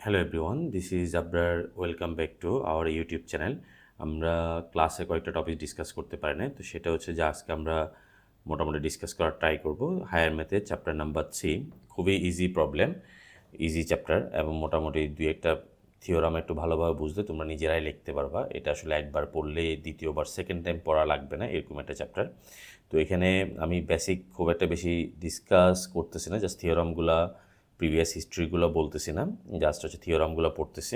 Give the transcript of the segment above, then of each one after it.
Hello everyone, this is Abrar. Welcome back to our YouTube channel. আমরা ক্লাসে কয়েকটা topic discuss করতে পারি না, তো সেটা হচ্ছে যে আজকে আমরা মোটামুটি ডিসকাস করার ট্রাই করব হায়ার ম্যাথের চ্যাপ্টার নাম্বার 3। খুবই ইজি প্রবলেম, ইজি চ্যাপ্টার, এবং মোটামুটি দুই একটা থিওরাম একটু ভালোভাবে বুঝলে তোমরা নিজেরাই লিখতে পারবা। এটা আসলে একবার পড়লে দ্বিতীয়বার সেকেন্ড টাইম পড়া লাগবে না, এরকম একটা চ্যাপ্টার। তো এখানে আমি বেসিক খুব একটা বেশি ডিসকাস করতেছি না, জাস্ট থিওরামগুলা প্রিভিয়াস হিস্ট্রিগুলো বলতেছি না, জাস্ট হচ্ছে থিওরামগুলো পড়তেছি।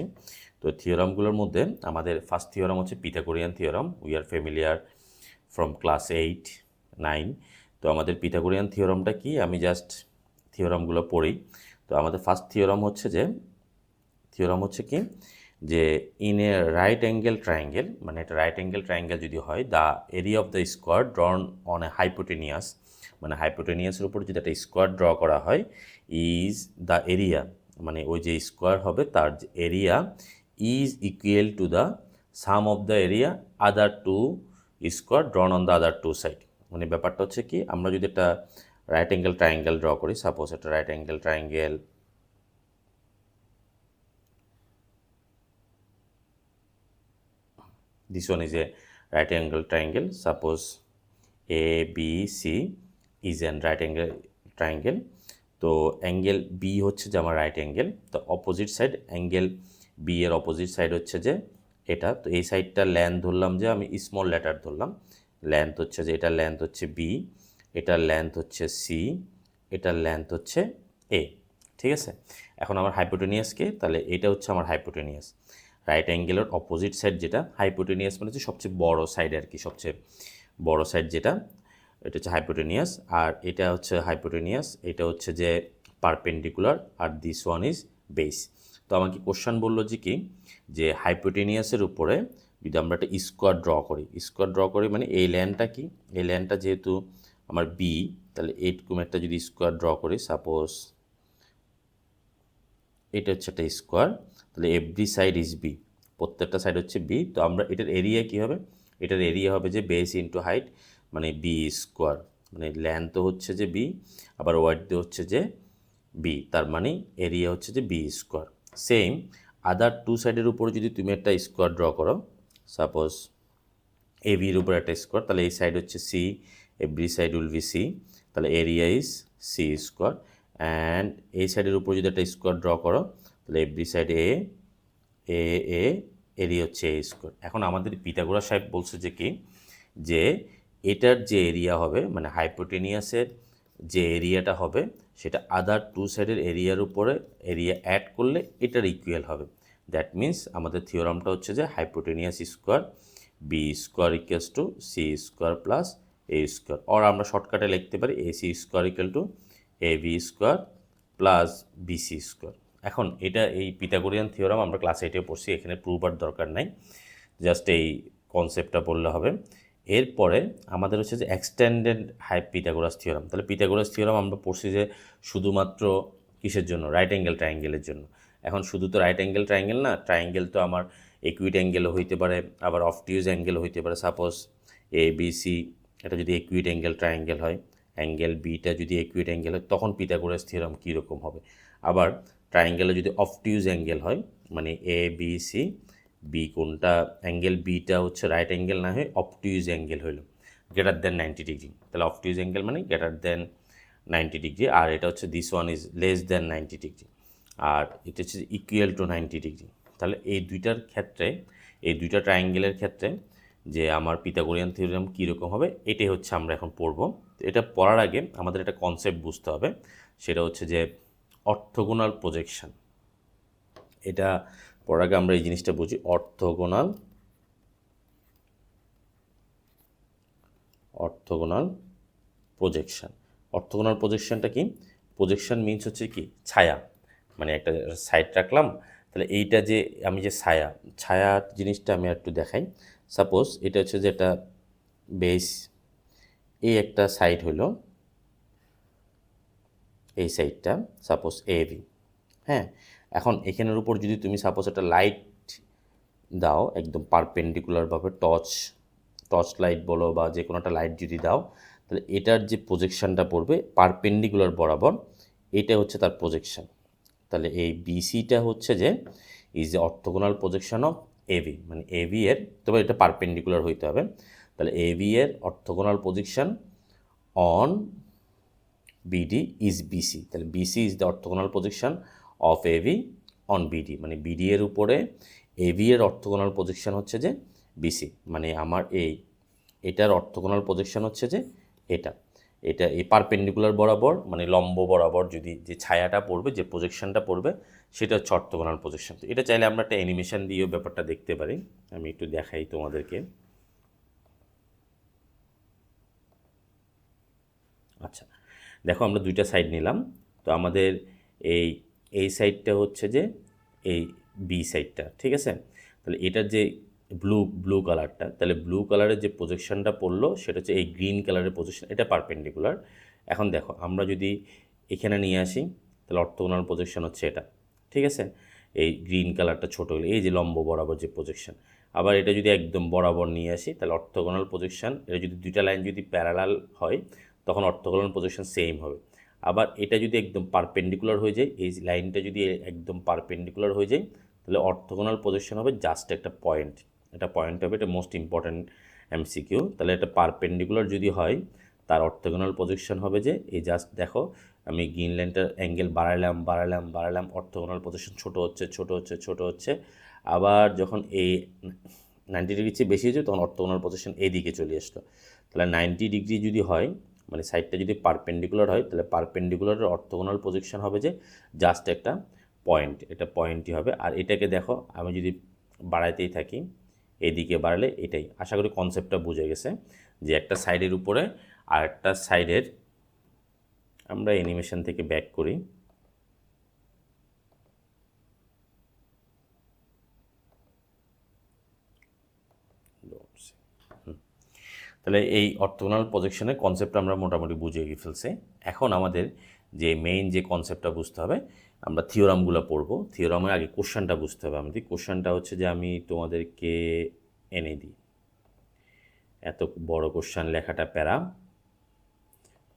তো থিওরামগুলোর মধ্যে আমাদের ফার্স্ট থিওরাম হচ্ছে Pythagorean theorem. We are familiar from class 8-9। তো আমাদের পিথাগোরিয়ান থিওরামটা কি, আমি জাস্ট থিওরামগুলো পড়ি। তো আমাদের ফার্স্ট থিওরাম হচ্ছে কি যে in a right angle triangle, মানে একটা রাইট অ্যাঙ্গেল ট্রায়াঙ্গেল যদি হয়, the area of the square drawn on a hypotenuse, মানে হাইপোটেনিয়াসের উপর যদি একটা স্কোয়ার ড্র করা হয়, ইজ দ্য এরিয়া, মানে ওই যে স্কোয়ার হবে তার area is equal to the sum of the area other two square drawn on the other two side. মানে ব্যাপারটা হচ্ছে কি, আমরা যদি একটা রাইট অ্যাঙ্গেল ট্রায়াঙ্গেল ড্র করি, সাপোজ একটা right angle triangle, this one is a right angle triangle. Suppose ABC is an right angle triangle. তো অ্যাঙ্গেল বি হচ্ছে যে আমার রাইট অ্যাঙ্গেল, তো অপোজিট সাইড অ্যাঙ্গেল বি এর অপোজিট সাইড হচ্ছে যে এটা। তো এই সাইডটার লেন্থ ধরলাম যে আমি স্মল লেটার ধরলাম, লেন্থ হচ্ছে যে এটার লেন্থ হচ্ছে বি, এটার লেন্থ হচ্ছে সি, এটার লেন্থ হচ্ছে এ। ঠিক আছে, এখন আমার হাইপোটেনিয়াসকে, তাহলে এটা হচ্ছে আমার হাইপোটেনিয়াস। রাইট অ্যাঙ্গেলের অপোজিট সাইড যেটা হাইপোটেনিয়াস, মানে হচ্ছে সবচেয়ে বড় সাইড আর কি, সবচেয়ে বড় সাইড যেটা, এটা হচ্ছে হাইপোটেনিয়াস। আর এটা হচ্ছে হাইপোটেনিয়াস, এটা হচ্ছে যে পারপেন্ডিকুলার, আর দিস ওয়ান ইজ বেস। তো আমাকে কোশ্চান বললো যে কি, যে হাইপোটেনিয়াসের উপরে যদি আমরা একটা স্কোয়ার ড্র করি মানে এই লাইনটা কি, এই লাইনটা যেহেতু আমার বি, তাহলে এইরকম একটা যদি স্কোয়ার ড্র করি, সাপোজ এটা হচ্ছে একটা স্কোয়ার, তাহলে এভরি সাইড ইজ বি, প্রত্যেকটা সাইড হচ্ছে বি। তো আমরা এটার এরিয়া কী হবে, এটার এরিয়া হবে যে বেস ইন্টু হাইট, মানে বি স্কোয়ার, মানে লেন্থ তো হচ্ছে যে বি, আবার ওয়াইড হচ্ছে যে বি, তার মানে এরিয়া হচ্ছে যে B square. Same other two সাইডের উপর যদি তুমি একটা স্কোয়ার ড্র করো, সাপোজ এ বির উপর একটা স্কোয়ার, তাহলে এই সাইড হচ্ছে C, every side will be C, তাহলে area is C square. And এই সাইডের উপর যদি একটা স্কোয়ার ড্র করো, তাহলে every side A A A area হচ্ছে এ স্কোয়ার। এখন আমাদের পিথাগোরাস সাহেব বলছে যে কি, যে এটার যে এরিয়া হবে, মানে হাইপোটেনিয়াসের যে এরিয়াটা হবে, সেটা আদার টু সাইডের এরিয়ার উপরে এরিয়া অ্যাড করলে এটার ইকুয়াল হবে। দ্যাট মিন্স আমাদের থিওরামটা হচ্ছে যে hypotenuse square B square equals to C square plus A square, or আমরা শর্টকাটে লিখতে পারি A C square equal to A B square plus BC square. এখন এটা এই পিথাগোরিয়ান থিওরাম আমরা ক্লাস 8-এ পড়ছি, এখানে প্রুফার দরকার নাই, জাস্ট এই কনসেপ্টটা বললে হবে। এরপরে আমাদের হচ্ছে যে এক্সটেন্ডেড পিথাগোরাস থিওরাম। তাহলে পিথাগোরাস থিওরাম আমরা পড়ছি যে শুধুমাত্র কিসের জন্য, রাইট অ্যাঙ্গেল ট্রায়াঙ্গেলের জন্য। এখন শুধু তো রাইট অ্যাঙ্গেল ট্রায়াঙ্গেল না, ট্রায়াঙ্গেল তো আমার একুইট অ্যাঙ্গেলও হইতে পারে, আবার অবটিউজ অ্যাঙ্গেলও হইতে পারে। সাপোজ এ বি সি এটা যদি একুইট অ্যাঙ্গেল ট্রায়াঙ্গেল হয়, অ্যাঙ্গেল বিটা যদি একুইট অ্যাঙ্গেল হয়, তখন পিথাগোরাস থিওরাম কীরকম হবে। আবার ট্রায়াঙ্গেলে যদি অবটিউজ অ্যাঙ্গেল হয়, মানে এ বি সি, বি কোনটা অ্যাঙ্গেল বিটা হচ্ছে রাইট অ্যাঙ্গেল না হয়ে অবটিউজ অ্যাঙ্গেল হইল গ্রেটার দেন 90 ডিগ্রি, তাহলে অবটিউজ অ্যাঙ্গেল মানে গ্রেটার দেন 90 ডিগ্রি, আর এটা হচ্ছে this one is less than 90 degree, আর এটা হচ্ছে ইকুয়াল টু 90 ডিগ্রি। তাহলে এই দুইটার ক্ষেত্রে, এই দুইটা ট্রায়াঙ্গেলের ক্ষেত্রে যে আমার পিথাগোরিয়ান থিওরাম কীরকম হবে, এটাই হচ্ছে আমরা এখন পড়ব। তো এটা পড়ার আগে আমাদের একটা কনসেপ্ট বুঝতে হবে, সেটা হচ্ছে যে অর্থোগোনাল প্রজেকশন। এটা পড়ার আগে আমরা এই জিনিসটা বুঝি, অর্থোগোনাল প্রজেকশন। অর্থোগোনাল প্রজেকশনটা কি, প্রজেকশন মিনস হচ্ছে কি ছায়া, মানে একটা সাইড রাখলাম, তাহলে এইটা যে আমি যে ছায়া জিনিসটা আমি একটু দেখাই। সাপোজ এটা হচ্ছে যে একটা বেস, এই একটা সাইড হলো, এই সাইডটা সাপোজ এ বি। হ্যাঁ, এখন এখানের উপর যদি তুমি সাপোজ একটা লাইট দাও, একদম পারপেন্ডিকুলারভাবে টর্চ লাইট বলো বা যে কোনো একটা লাইট যদি দাও, তাহলে এটার যে প্রজেকশানটা পড়বে পারপেন্ডিকুলার বরাবর, এটা হচ্ছে তার প্রজেকশান। তাহলে এই বিসিটা হচ্ছে যে is the orthogonal projection of AB, মানে এবি এর, তবে এটা পারপেন্ডিকুলার হইতে হবে। তাহলে এবি এর orthogonal projection on BD is BC. তাহলে BC is the orthogonal projection of AB on BD, মানে বিডি এর উপরে এবি এর অর্থোগোনাল প্রজেকশন হচ্ছে যে বিসি, মানে আমার এটার অর্থোগোনাল প্রজেকশন হচ্ছে যে এটা এটা এই পারপেন্ডিকুলার বরাবর, মানে লম্ব বরাবর যদি যে ছায়াটা পড়বে, যে প্রজেকশনটা পড়বে, সেটা হচ্ছে অর্থোগোনাল প্রজেকশন। তো এটা চাইলে আমরা একটা অ্যানিমেশন দিয়েও ব্যাপারটা দেখতে পারি। আমি একটু দেখাই তোমাদেরকে। আচ্ছা, দেখো আমরা দুইটা সাইড নিলাম। তো আমাদের এই সাইডটা হচ্ছে যে এই বি সাইডটা, ঠিক আছে। তাহলে এটার যে ব্লু কালারটা, তাহলে ব্লু কালারের যে প্রজেকশনটা পড়লো সেটা হচ্ছে এই গ্রিন কালারের প্রজেকশন, এটা পারপেন্ডিকুলার। এখন দেখো আমরা যদি এখানে নিয়ে আসি, তাহলে অর্থোগোনাল প্রজেকশন হচ্ছে এটা, ঠিক আছে। এই গ্রিন কালারটা ছোটো হলে এই যে লম্ব বরাবর যে প্রজেকশন। আবার এটা যদি একদম বরাবর নিয়ে আসি, তাহলে অর্থোগোনাল প্রজেকশন, এটা যদি দুইটা লাইন যদি প্যারালাল হয় তখন অর্থোগোনাল প্রজেকশন সেম হবে। আবার এটা যদি একদম পারপেন্ডিকুলার হয়ে যায়, এই লাইনটা যদি একদম পারপেন্ডিকুলার হয়ে যায়, তাহলে অর্থোগোনাল প্রজেকশন হবে জাস্ট একটা পয়েন্ট, এটা পয়েন্ট হবে, এটা মোস্ট ইম্পর্ট্যান্ট এমসিকিউ। তাহলে এটা পারপেন্ডিকুলার যদি হয়, তার অর্থোগোনাল প্রজেকশন হবে যে এই জাস্ট দেখো আমি গ্রিন লাইনটার অ্যাঙ্গেল বাড়ালাম, অর্থোগোনাল প্রজেকশন ছোটো হচ্ছে। আবার যখন এই 90 ডিগ্রি চেয়ে বেশি হয়েছে তখন অর্থোগোনাল প্রজেকশন এইদিকে চলে আসলো। তাহলে 90 ডিগ্রি যদি হয়, মানে সাইডটা যদি পারপেন্ডিকুলার হয়, তাহলে পারপেন্ডিকুলারের অর্থোগোনাল প্রজেকশন হবে যে জাস্ট একটা পয়েন্ট, এটা পয়েন্টই হবে। আর এটাকে দেখো আমি যদি বাড়াইতেই থাকি, এদিকে বাড়ালে এটাই। আশা করি কনসেপ্টটা বুঝে গেছে যে একটা সাইডের উপরে আর একটা সাইডের, আমরা অ্যানিমেশন থেকে ব্যাক করি। তাহলে এই অর্থোগোনাল প্রজেকশনের কনসেপ্টটা আমরা মোটামুটি বুঝে ফেলছি। এখন আমাদের যে মেইন যে কনসেপ্টটা বুঝতে হবে, আমরা থিওরামগুলো পড়বো। থিওরামের আগে কোশ্চেনটা বুঝতে হবে আমাদের। কোশ্চেনটা হচ্ছে যে আমি তোমাদেরকে এনে দিই, এত বড় কোশ্চেন লেখাটা প্যারা।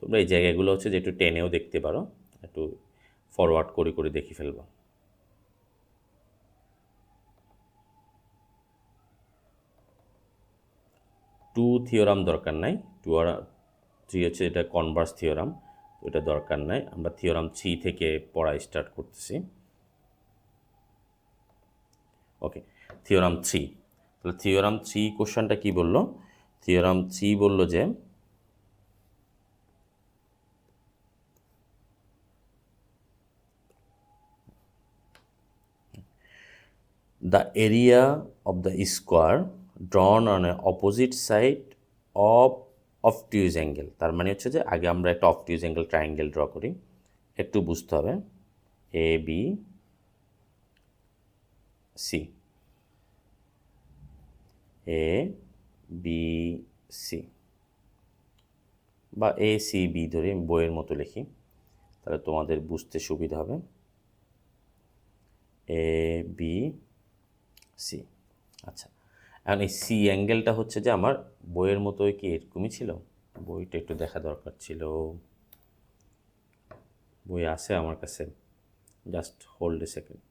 তোমরা এই জায়গাগুলো হচ্ছে যে একটু টেনেও দেখতে পারো, একটু ফরওয়ার্ড করে দেখে ফেলবো। টু থিওরাম দরকার নাই, 3 হচ্ছে এটা কনভার্স থিওরাম, ওটা দরকার নাই। আমরা থিওরাম 3 থেকে পড়া স্টার্ট করতেছি। ওকে, থিওরাম 3। তাহলে থিওরাম 3 কোশ্চেনটা কি বললো? থিওরাম 3 বললো যে the area of the square drawn on a opposite side of obtuse angle। তার মানে হচ্ছে যে আগে আমরা একটা অবটিউজ অ্যাঙ্গেল ট্রায়াঙ্গেল ড্র করি, একটু বুঝতে হবে। এ বি সি, এ বি সি, বা এ সি বি ধরে বইয়ের মতো লিখি, তাহলে তোমাদের বুঝতে সুবিধা হবে। এ বি সি। আচ্ছা, এখন এই সি অ্যাঙ্গেলটা হচ্ছে যে আমার বইয়ের মতোই কি এরকমই ছিল? বইটা একটু দেখা দরকার ছিল, বই আছে আমার কাছে, জাস্ট হোল্ড এ সেকেন্ড।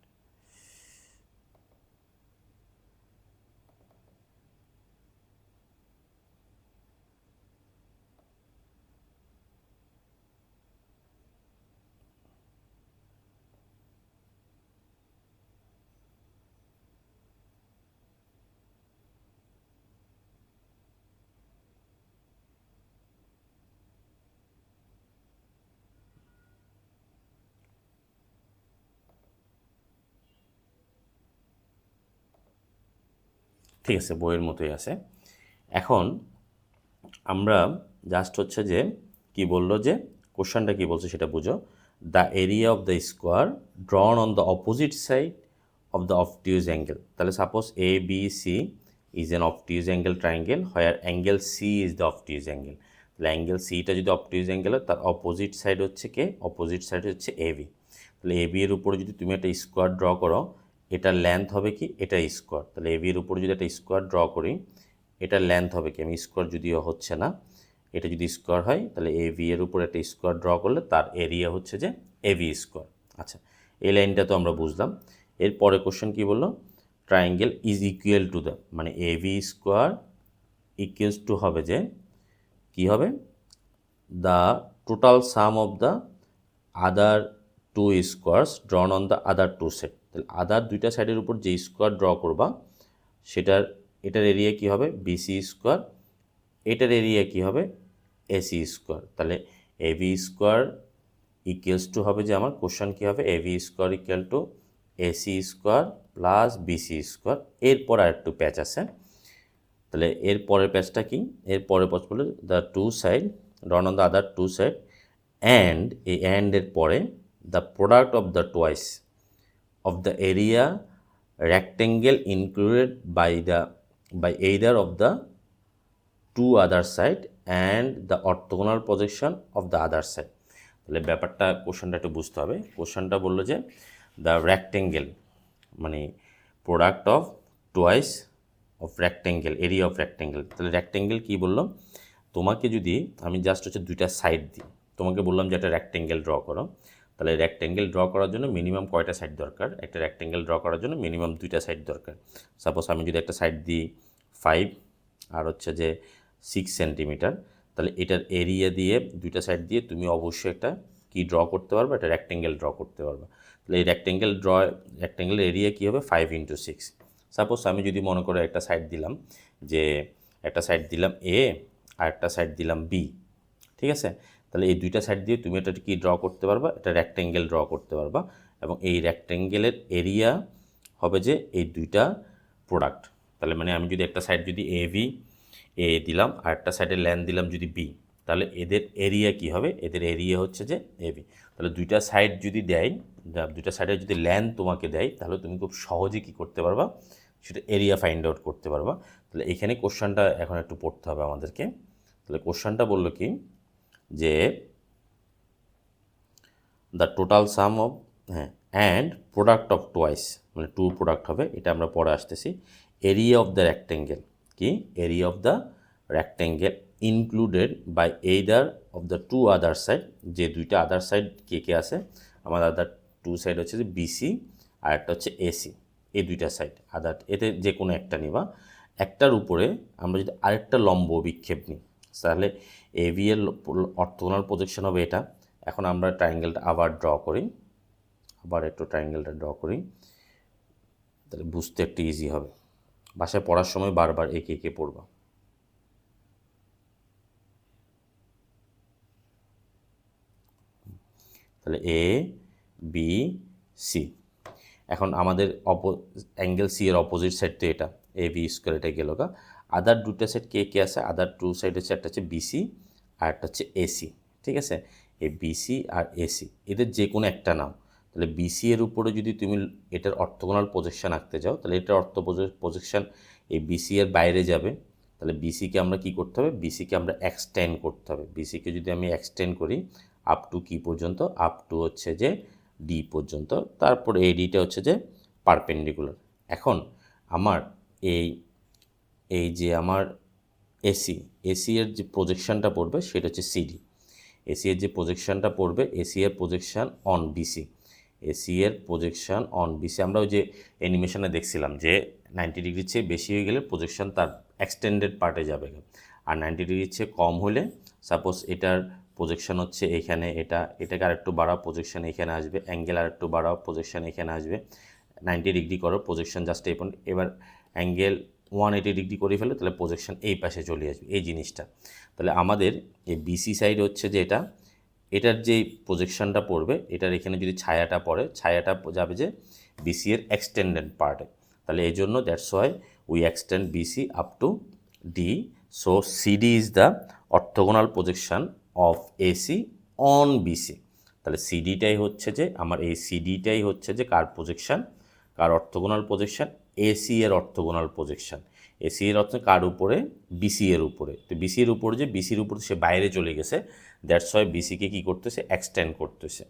ঠিক আছে, বইয়ের মতোই আছে। এখন আমরা জাস্ট হচ্ছে যে কি বললো, যে কোশ্চেনটা কি বলছে সেটা বুঝো। The area of the square drawn on the opposite side of the obtuse angle. তাহলে suppose A B C is an obtuse angle triangle where angle C is the obtuse angle. তাহলে অ্যাঙ্গেল সিটা যদি অবটিউজ angle হয়, তার opposite side হচ্ছে কে? Opposite side হচ্ছে A B. তাহলে A B এর উপরে যদি তুমি একটা স্কোয়ার ড্র করো, এটার লেন্থ হবে কি? এটা স্কোয়ার। তাহলে এ বি এর উপরে যদি একটা স্কোয়ার ড্র করি, এটার লেন্থ হবে কি? আমি স্কোয়ার যদিও হচ্ছে না, এটা যদি স্কোয়ার হয় তাহলে এ ভি এর উপর একটা স্কোয়ার ড্র করলে তার এরিয়া হচ্ছে যে এ ভি স্কোয়ার। আচ্ছা, এই লাইনটা তো আমরা বুঝলাম। এরপরে কোশ্চেন কী বললো, triangle is equal to the, মানে এবি স্কোয়ার ইকুয়ালস টু হবে যে কী হবে, the total sum of the other two squares drawn on the other two side. তাহলে আদার দুইটা সাইডের উপর যে স্কোয়ার ড্র করবা এটার এরিয়া কী হবে, বিসি স্কোয়ার, এটার এরিয়া কী হবে, এসি স্কোয়ার। তাহলে এবি স্কোয়ার ইকুয়ালস টু হবে যে আমার কোশ্চেন কী হবে, AB square equal to AC square plus BC square. এরপর আর একটু প্যাচ আছে, তাহলে এর পরের প্যাচটা কি, এর পরের প্যাচ বলে the two side drawn on the other two side and, এই অ্যান্ডের পরে the product of the twice of the area rectangle included by either of the two other side and the orthogonal projection of the other side। তাহলে ব্যাপারটা কোশ্চেনটা একটু বুঝতে হবে। কোশ্চেনটা বললো যে দ্য রেক্টেঙ্গেল মানে product of twice of rectangle, area of rectangle. তাহলে রেক্টেঙ্গেল কী বললাম, তোমাকে যদি আমি জাস্ট হচ্ছে দুইটা সাইড দিই, তোমাকে বললাম যে একটা রেক্টেঙ্গেল ড্র করো, তাহলে রেক্টেঙ্গেল ড্র করার জন্য মিনিমাম কয়টা সাইড দরকার, একটা রেক্টেঙ্গেল ড্র করার জন্য মিনিমাম দুইটা সাইড দরকার। সাপোজ আমি যদি একটা সাইড দিই 5 আর হচ্ছে যে 6 সেন্টিমিটার, তাহলে এটার এরিয়া দিয়ে দুইটা সাইড দিয়ে তুমি অবশ্যই একটা কি ড্র করতে পারবে, একটা রেক্টেঙ্গেল ড্র করতে পারবে। তাহলে এই রেক্টেঙ্গেলের এরিয়া কী হবে, 5 × 6। সাপোজ আমি যদি মনে করো একটা সাইড দিলাম, যে একটা সাইড দিলাম এ আর একটা সাইড দিলাম বি, ঠিক আছে, তাহলে এই দুইটা সাইড দিয়ে তুমি এটা কি ড্র করতে পারবা, এটা রেক্টেঙ্গেল ড্র করতে পারবা। এবং এই রেক্টেঙ্গেলের এরিয়া হবে যে এই দুইটা প্রোডাক্ট। তাহলে মানে আমি যদি একটা সাইড যদি এ দিলাম আর একটা সাইডের লেন্থ দিলাম যদি বি, তাহলে এদের এরিয়া কি হবে, এদের এরিয়া হচ্ছে যে এবি। তাহলে দুইটা সাইড যদি দেয়, দুইটা সাইডের যদি লেন্থ তোমাকে দেয়, তাহলে তুমি খুব সহজে কি করতে পারবা, সেটা এরিয়া ফাইন্ড আউট করতে পারবা। তাহলে এখানে কোশ্চেনটা এখন একটু পড়তে হবে আমাদেরকে। তাহলে কোশ্চেনটা বললো কি যে the total sum of and product of twice, মানে টু প্রোডাক্ট হবে, এটা আমরা পরে আসতেছি। এরিয়া অফ দ্য রেক্টেঙ্গেল কি, area of the rectangle included by either of the two other side, যে দুইটা আদার সাইড কে কে আছে, আমার আদার টু সাইড হচ্ছে যে বিসি আর একটা হচ্ছে এসি, এই দুইটা সাইড আদার, এতে যে কোনো একটা নিবা। একটার উপরে আমরা যদি আরেকটা লম্ব বিক্ষেপ নিই, তাহলে এবি এর অর্থোগোনাল প্রজেকশন হবে এটা। এখন আমরা ট্রায়াঙ্গেলটা আবার ড্র করি, আবার একটু ট্রায়াঙ্গেলটা ড্র করি, তাহলে বুঝতে একটু ইজি হবে। বাসায় পড়ার সময় বারবার একে একে পড়বা। তাহলে এ বি সি, এখন আমাদের অ্যাঙ্গেল সি এর অপোজিট সাইড তো এটা, এ বি স্কোয়ার, এটা গেল গা। আদার দুটো সাইড কে কে আছে, আদার টু সাইড হচ্ছে একটা হচ্ছে বিসি আর একটা হচ্ছে এসি, ঠিক আছে। এই বিসি আর এসি এদের যে কোনো একটা নাও। তাহলে বিসি এর উপরে যদি তুমি এটার অর্থোগোনাল প্রজেকশন আঁকতে যাও, তাহলে এটার প্রজেকশন এই বিসি এর বাইরে যাবে। তাহলে বিসিকে আমরা কি করতে হবে, বিসিকে আমরা এক্সটেন্ড করতে হবে। বিসিকে যদি আমি এক্সটেন্ড করি আপ টু কি পর্যন্ত, আপ টু হচ্ছে যে ডি পর্যন্ত, তারপর এই ডিটা হচ্ছে যে পারপেন্ডিকুলার। এখন আমার এই যে আমার এসি এর যে প্রজেকশনটা পড়বে সেটা হচ্ছে সিডি। এসি এর যে প্রজেকশনটা পড়বে, এসি এর প্রজেকশন অন বিসি, এসি এর প্রজেকশন অন বিসি। আমরা ওই যে অ্যানিমেশনে দেখছিলাম যে 90 ডিগ্রির চেয়ে বেশি হয়ে গেলে প্রজেকশন তার এক্সটেন্ডেড পার্টে যাবে, আর 90 ডিগ্রির চেয়ে কম হলে, সাপোজ এটার প্রজেকশন হচ্ছে এখানে, এটাকে আরেকটু বাড়াও, প্রজেকশন এখানে আসবে, অ্যাঙ্গেল আরেকটু বাড়াও, প্রজেকশন এখানে আসবে। 90 ডিগ্রি করো, প্রজেকশন জাস্ট এই পয়েন্ট। এবার অ্যাঙ্গেল 180 ডিগ্রি করে ফেলে, তাহলে প্রজেকশন এই পাশে চলে আসবে, এই জিনিসটা। তাহলে আমাদের এই বিসি সাইড হচ্ছে যে এটার যে প্রজেকশনটা পড়বে, এটার এখানে যদি ছায়াটা পড়ে, ছায়াটা যাবে যে বিসি এর এক্সটেন্ডেড পার্টে। তাহলে এই জন্য that's why we extend BC up to D. So CD is the orthogonal projection of AC on BC. তাহলে সিডিটাই হচ্ছে যে আমার, এই সিডিটাই হচ্ছে যে কার প্রজেকশন, কার অর্থোগোনাল প্রজেকশন, এসি এর অর্থোগোনাল প্রজেকশন। এসি এর অর্থ কার উপরে, বিসি এর উপরে। তো বিসি এর উপরে যে বিসির উপরে সে বাইরে চলে গেছে, দ্যাটস ওয়াই বিসিকে কী করতেছে, এক্সটেন্ড করতেছে।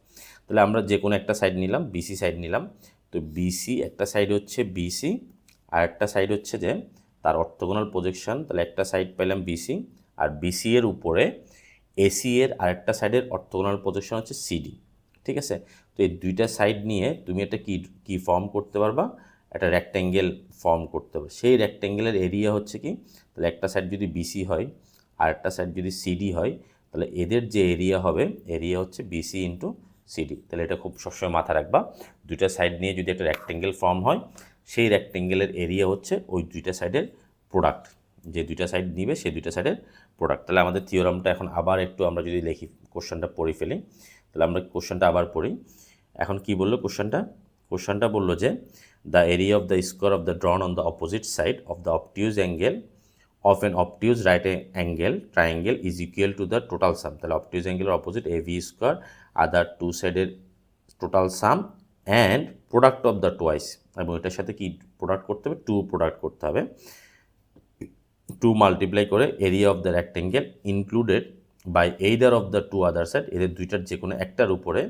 তাহলে আমরা যে কোনো একটা সাইড নিলাম, বিসি সাইড নিলাম। তো বিসি একটা সাইড হচ্ছে বিসি আর একটা সাইড হচ্ছে যে তার অর্থোগোনাল প্রজেকশন। তাহলে একটা সাইড পেলাম বিসি, আর বিসি এর উপরে এসি এর আরেকটা সাইডের অর্থোগোনাল প্রজেকশন হচ্ছে সিডি। ঠিক আছে। তো এই দুইটা সাইড নিয়ে তুমি একটা কি ফর্ম করতে পারবা, একটা রেক্ট্যাঙ্গেল ফর্ম করতে পারবে। সেই রেক্ট্যাঙ্গেলের এরিয়া হচ্ছে কি, তাহলে একটা সাইড যদি বিসি হয় আর একটা সাইড যদি সিডি হয়, তাহলে এদের যে এরিয়া হবে, এরিয়া হচ্ছে বিসি ইন্টু সিডি। তাহলে এটা খুব সবসময় মাথা রাখবা, দুইটা সাইড নিয়ে যদি একটা রেক্ট্যাঙ্গেল ফর্ম হয়, সেই রেক্ট্যাঙ্গেলের এরিয়া হচ্ছে ওই দুইটা সাইডের প্রোডাক্ট, যে দুইটা সাইড নিবে সেই দুইটা সাইডের প্রোডাক্ট। তাহলে আমাদের থিওরামটা এখন আবার একটু আমরা যদি লিখি, কোশ্চেনটা পড়ে ফেলি, তাহলে আমরা কোশ্চেনটা আবার পড়ি। এখন কি বললো কোশ্চেনটা বললো যে the area of the square of the drawn on the opposite side of the obtuse angle of an obtuse right angle triangle is equal to the total sum. তাহলে অবটিউজ অ্যাঙ্গেলের opposite A B square other two সাইডের total sum and product of the twice, এবং এটার সাথে কি product করতে হবে, two product করতে হবে, টু মাল্টিপ্লাই করে area of the rectangle included by either of the two other side, এদের দুইটার যে কোনো একটার উপরে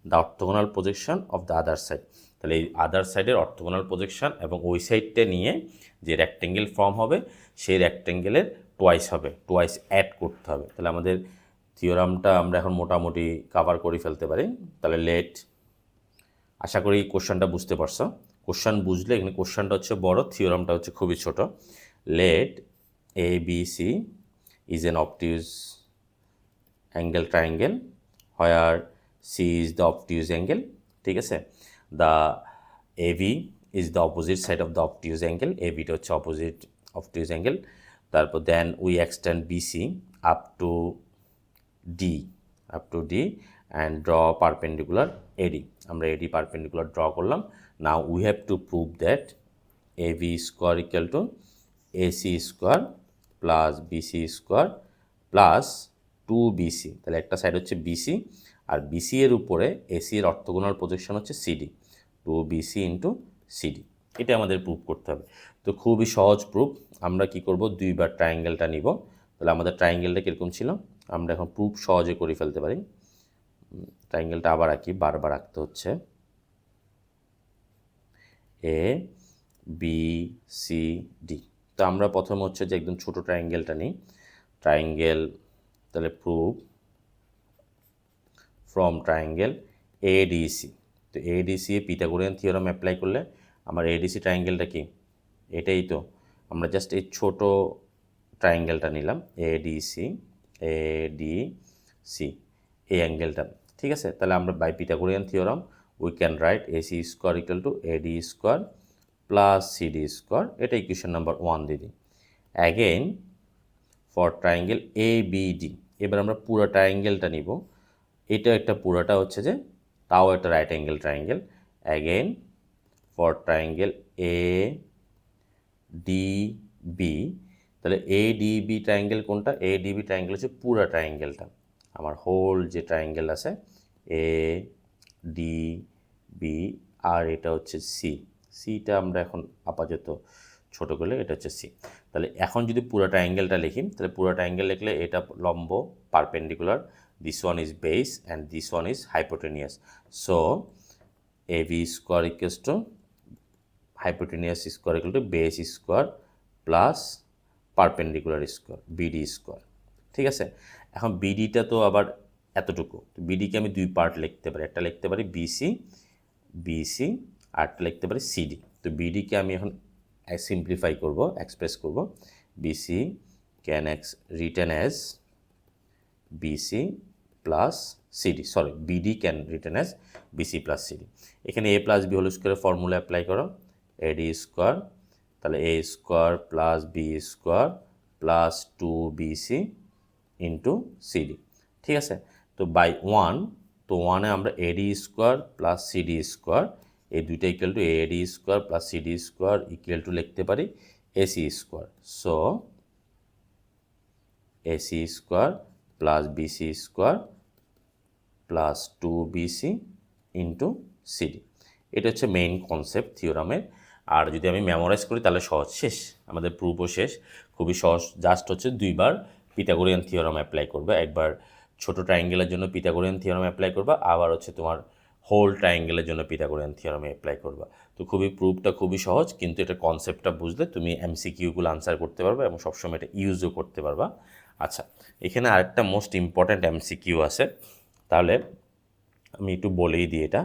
the orthogonal projection of the other side. তাহলে এই আদার সাইডের অর্থোগোনাল প্রজেকশন এবং ওই সাইডটা নিয়ে যে রেক্ট্যাঙ্গেল ফর্ম হবে, সেই রেক্ট্যাঙ্গেলের টোয়াইস হবে, টোয়াইস অ্যাড করতে হবে। তাহলে আমাদের থিওরামটা আমরা এখন মোটামুটি কাভার করে ফেলতে পারি। তাহলে আশা করি কোশ্চেনটা বুঝতে পারছো। কোশ্চেন বুঝলে, এখানে কোশ্চেনটা হচ্ছে বড়, থিওরামটা হচ্ছে খুবই ছোট। Let ABC is an obtuse angle triangle where C is the obtuse angle, ঠিক আছে। The AV is the opposite side of the obtuse angle, AB টা হচ্ছে opposite obtuse angle। তারপর then we extend BC up to D and draw perpendicular AD, আমরা AD perpendicular draw করলাম। Now we have to prove that AV square equal to AC square plus BC square plus 2BC। তাহলে একটা side হচ্ছে BC, আর BC এর উপরে AC এর orthogonal projection হচ্ছে CD, 2BC into CD. এটা আমাদের প্রুফ করতে হবে। তো খুবই সহজ প্রুফ। আমরা কি করব, দুইবার ট্রায়াঙ্গেলটা নিব। তাহলে আমাদের ট্রায়াঙ্গেলটা কীরকম ছিল, আমরা এখন প্রুফ সহজে করে ফেলতে পারি। ট্রায়াঙ্গেলটা আবার আঁকি, বারবার আঁকতে হচ্ছে। ABCD। তো আমরা প্রথমে হচ্ছে যে একদম ছোটো ট্রায়াঙ্গেলটা নিই, ট্রায়াঙ্গেল, তাহলে প্রুফ ফ্রম ট্রায়াঙ্গেল ADC। তো ADC এ পিথাগোরিয়ান থিওরাম অ্যাপ্লাই করলে আমার ADC ট্রায়াঙ্গেলটা কি, এটাই তো। আমরা জাস্ট এই ছোটো ট্রায়াঙ্গেলটা নিলাম, ADC এই অ্যাঙ্গেলটা, ঠিক আছে। তাহলে আমরা by Pythagorean theorem we can write AC square equal to AD square plus CD square, এটা ইকুয়েশন নাম্বার 1 দিয়ে দিই। অ্যাগেন ফর ট্রায়াঙ্গেল ABD, এবার আমরা পুরো ট্রায়াঙ্গেলটা নিব, এটা একটা পুরোটা হচ্ছে যে তাও একটা right angle triangle. Again for triangle ADB, তাহলে ADB ট্রায়াঙ্গেল কোনটা, ADB ট্রায়াঙ্গেল হচ্ছে পুরো ট্রায়াঙ্গেলটা, আমার হোল যে ট্রায়াঙ্গেল আছে ADB, আর এটা হচ্ছে সিটা আমরা এখন আপাতত ছোটো করলে এটা হচ্ছে সি। তাহলে এখন যদি পুরো ট্রায়াঙ্গেলটা লিখি, তাহলে পুরো ট্রায়াঙ্গেল লিখলে এটা লম্ব perpendicular, this one is base and this one is hypotenuse. So AB square equals two hypotenuse square equal two base square plus perpendicular square BD square, ঠিক আছে। এখন BDটা তো আবার এতটুকু, তো BDকে আমি দুই পার্ট লিখতে পারি, একটা লিখতে পারি BC আর একটা লিখতে পারি CD। তো BDকে আমি এখন সিম্পলিফাই করব, এক্সপ্রেস করব, BC can written as BC plus CD, sorry BD can written as BC plus CD। এখানে A প্লাস B হোল স্কোয়ারের ফর্মুলা অ্যাপ্লাই করো, AD স্কোয়ার, তাহলে A square plus B square plus 2BC into CD, ঠিক আছে। তো by 1, তো 1-এ আমরা AD square plus CD square, এই দুইটা equal to AD square plus CD square equal two লিখতে পারি AC square. So AC square plus BC square plus 2BC into CD। এটা হচ্ছে মেইন কনসেপ্ট থিওরামের। আর যদি আমি মেমোরাইজ করি তাহলে সহজ, শেষ, আমাদের প্রুফও শেষ। খুবই সহজ, জাস্ট হচ্ছে দুইবার পিথাগোরিয়ান থিওরাম অ্যাপ্লাই করবে। একবার ছোটো ট্রায়াঙ্গেলের জন্য পিথাগোরিয়ান থিওরাম অ্যাপ্লাই করবা, আবার হচ্ছে তোমার হোল ট্রায়াঙ্গেলের জন্য পিথাগোরিয়ান থিওরাম অ্যাপ্লাই করবা। তো প্রুফটা খুবই সহজ, কিন্তু এটা কনসেপ্টটা বুঝলে তুমি MCQগুলো আনসার করতে পারবা এবং সবসময় এটা ইউজও করতে পারবা। আচ্ছা, এখানে আরেকটা মোস্ট ইম্পর্ট্যান্ট MCQ আছে। তাহলে আমি একটু বলেই দিই এটা।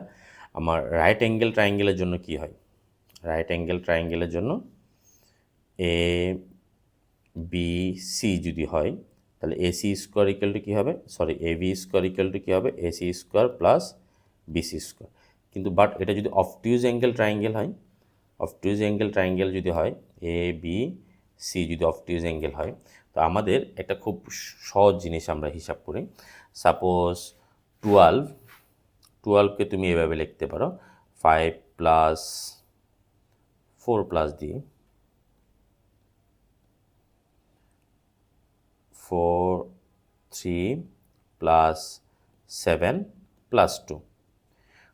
আমার রাইট অ্যাঙ্গেল ট্রায়াঙ্গেলের জন্য কি হয়? রাইট অ্যাঙ্গেল ট্রায়াঙ্গেলের জন্য এ বি সি যদি হয়, তাহলে এসি স্কোয়ার ইকুয়াল টু কী হবে, sorry A B square equal to কী হবে, AC square plus BC square. কিন্তু বাট এটা যদি অবটিউজ অ্যাঙ্গেল ট্রায়াঙ্গেল হয়, অবটিউজ অ্যাঙ্গেল ট্রায়াঙ্গেল যদি হয়, এ বি সি যদি অবটিউজ অ্যাঙ্গেল হয়, তো আমাদের একটা খুব সহজ জিনিস আমরা হিসাব করি। সাপোজ 12কে তুমি এভাবে লিখতে পারো 5 প্লাস 4 প্লাস দিয়ে 4 3 প্লাস 7 প্লাস 2,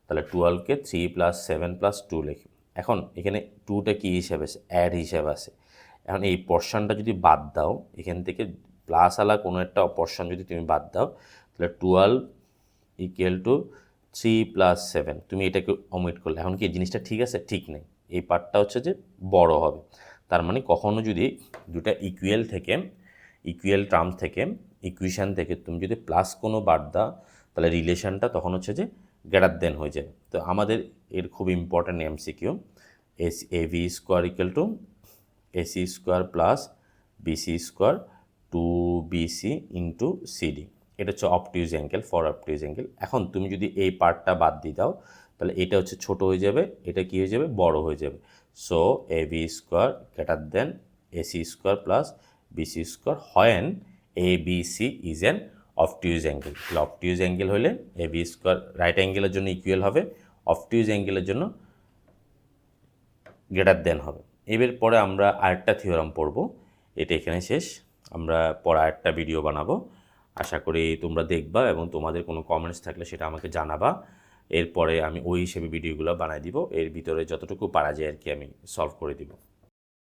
তাহলে 12কে 3 প্লাস 7 প্লাস 2 লিখি। এখন এখানে 2টা কী হিসাবে আছে, অ্যাড হিসাবে আছে। এখন এই পোর্শনটা যদি বাদ দাও, এখান থেকে প্লাস আলা কোনো একটা পোর্শন যদি তুমি বাদ দাও, তাহলে 12 ইকুয়াল টু 3 প্লাস 7, তুমি এটাকে অমিট করলে। এখন কি এই জিনিসটা ঠিক আছে? ঠিক নেই, এই পার্টটা হচ্ছে যে বড় হবে। তার মানে কখনো যদি দুটা ইকুয়াল টার্মস থেকে, ইকুয়েশান থেকে তুমি যদি প্লাস কোনো বাদ দাও, তাহলে রিলেশনটা তখন হচ্ছে যে গ্রেটার দেন হয়ে যাবে। তো আমাদের এর খুব important MCQ, A B square equal to AC square plus BC square 2BC into CD, এটা হচ্ছে obtuse angle, for obtuse angle. এখন তুমি যদি এই পার্টটা বাদ দিয়ে দাও, তাহলে এটা হচ্ছে ছোট হয়ে যাবে, এটা কি হয়ে যাবে, বড় হয়ে যাবে। So A B square greater than AC square plus BC square when A B C is an obtuse angle. তাহলে অবটিউজ অ্যাঙ্গেল হলে এ বি স্কোয়ার রাইট অ্যাঙ্গেলের জন্য ইকুয়াল হবে, অবটিউজ অ্যাঙ্গেলের জন্য গ্রেটার দেন হবে। এবার পরে আমরা আরেকটা থিওরাম পড়ব, এটা এখানে শেষ। আমরা পরে আরেকটা ভিডিও বানাবো, আশা করি তোমরা দেখবা এবং তোমাদের কোনো কমেন্টস থাকলে সেটা আমাকে জানাবা। এরপরে আমি ওই হিসেবে ভিডিওগুলো বানাই দিব, এর ভিতরে যতটুকু পারা যায় আর কি আমি সলভ করে দিব।